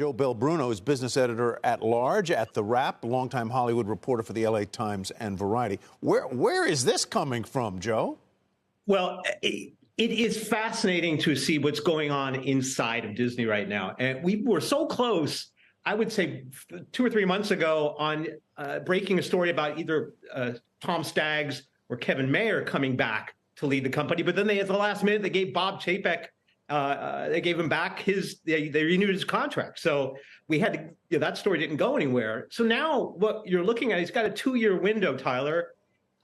Joe Bell Bruno is business editor at large at The Wrap, longtime Hollywood reporter for the LA Times and Variety. Where is this coming from, Joe? Well, it is fascinating to see what's going on inside of Disney right now. And we were so close, I would say 2 or 3 months ago, on breaking a story about either Tom Staggs or Kevin Mayer coming back to lead the company. But then at the last minute, they gave Bob Chapek, they gave him back they renewed his contract. So we had to, that story didn't go anywhere. So now what you're looking at, he's got a 2-year window, Tyler,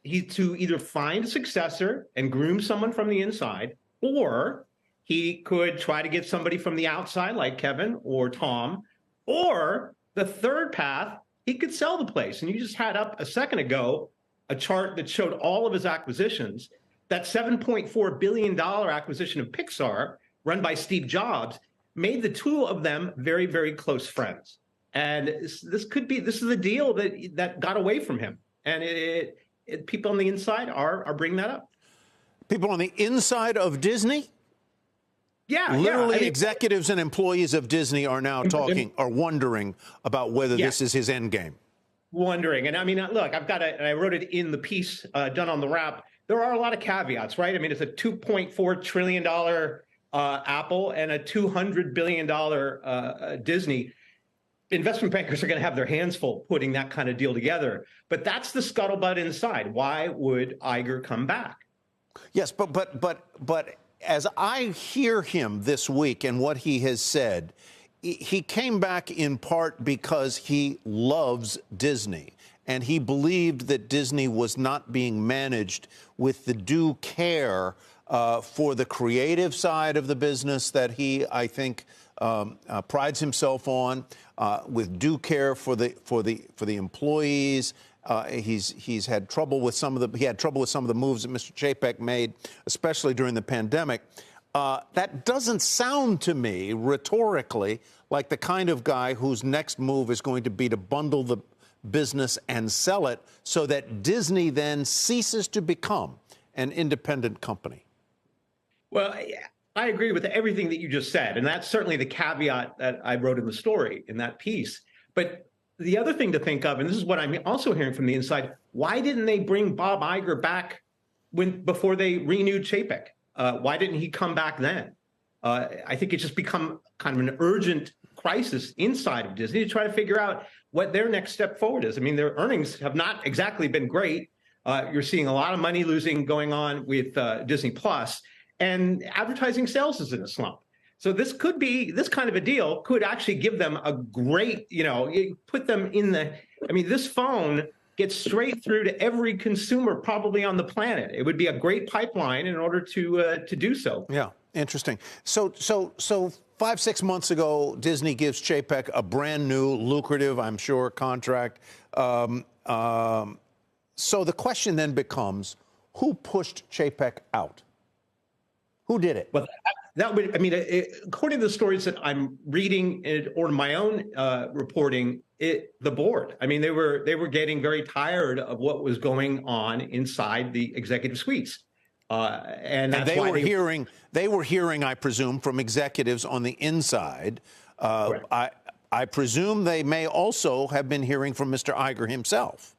to either find a successor and groom someone from the inside, or he could try to get somebody from the outside like Kevin or Tom, or the third path, he could sell the place. And you just had up a second ago a chart that showed all of his acquisitions. That $7.4 billion acquisition of Pixar, run by Steve Jobs, made the two of them very, very close friends. And this is a deal that got away from him. And people on the inside are bringing that up. People on the inside of Disney? Yeah. Literally, executives and employees of Disney are now wondering about whether this is his end game. Wondering. And I mean, look, I wrote it in the piece done on The Wrap. There are a lot of caveats, right? I mean, it's a $2.4 trillion Apple and a $200 billion Disney. Investment bankers are going to have their hands full putting that kind of deal together. But that's the scuttlebutt inside. Why would Iger come back? Yes, but as I hear him this week and what he has said, he came back in part because he loves Disney. And he believed that Disney was not being managed with the due care for the creative side of the business that he, I think, prides himself on, with due care for the employees. He's had trouble with some of the moves that Mr. Chapek made, especially during the pandemic. That doesn't sound to me rhetorically like the kind of guy whose next move is going to be to bundle the business and sell it so that Disney then ceases to become an independent company. Well, I agree with everything that you just said. And that's certainly the caveat that I wrote in the story in that piece. But the other thing to think of, and this is what I'm also hearing from the inside, why didn't they bring Bob Iger back before they renewed Chapek? Why didn't he come back then? I think it's just become kind of an urgent crisis inside of Disney to try to figure out what their next step forward is. I mean, their earnings have not exactly been great. You're seeing a lot of money losing going on with Disney Plus, and advertising sales is in a slump. So this kind of a deal could actually give them a great, put them in this phone gets straight through to every consumer probably on the planet. It would be a great pipeline in order to do so. Yeah, interesting. So 5-6 months ago, Disney gives Chapek a brand new, lucrative, I'm sure, contract. So the question then becomes, who pushed Chapek out? Who did it? Well, according to the stories that I'm reading or my own reporting, the board. I mean, they were getting very tired of what was going on inside the executive suites. And they were hearing, I presume, from executives on the inside. I presume they may also have been hearing from Mr. Iger himself.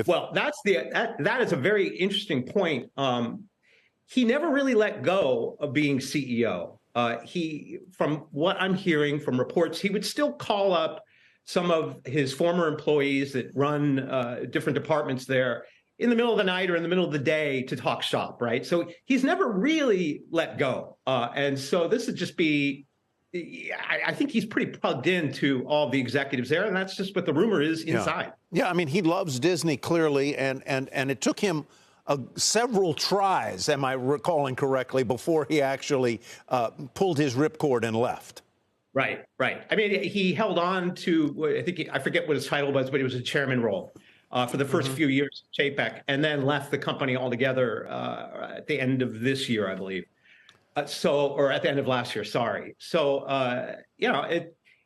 Well, that is a very interesting point. He never really let go of being CEO. From what I'm hearing from reports, he would still call up some of his former employees that run different departments there in the middle of the night or in the middle of the day to talk shop, right? So he's never really let go. And so this would just be, I think he's pretty plugged into all the executives there, and that's just what the rumor is inside. Yeah, I mean, he loves Disney clearly, and it took him several tries, am I recalling correctly, before he actually pulled his ripcord and left. Right. I mean, he held on to, I forget what his title was, but it was a chairman role for the first few years of Chapek, and then left the company altogether at the end of this year, I believe. Or at the end of last year, sorry. So,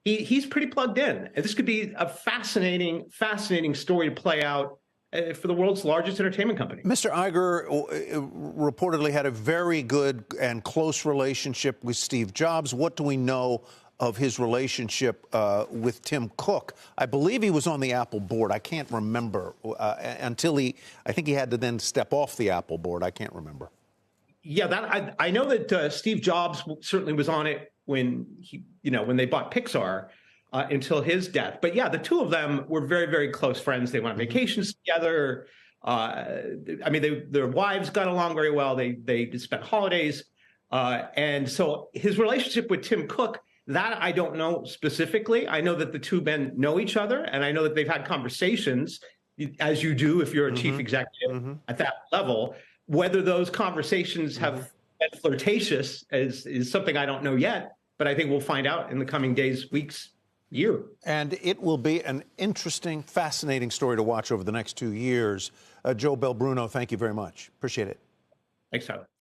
he's pretty plugged in. And this could be a fascinating story to play out for the world's largest entertainment company. Mr. Iger reportedly had a very good and close relationship with Steve Jobs. What do we know of his relationship with Tim Cook. I believe he was on the Apple board. I can't remember until I think he had to then step off the Apple board. I can't remember. Yeah, that I know that Steve Jobs certainly was on it when when they bought Pixar until his death. But yeah, the two of them were very, very close friends. They went on vacations together. I mean, their wives got along very well. They spent holidays. And so his relationship with Tim Cook, that I don't know specifically. I know that the two men know each other, and I know that they've had conversations, as you do if you're a chief executive at that level. Whether those conversations have been flirtatious is something I don't know yet, but I think we'll find out in the coming days, weeks, year. And it will be an interesting, fascinating story to watch over the next 2 years. Joe Bell, Bruno, thank you very much. Appreciate it. Thanks, Tyler.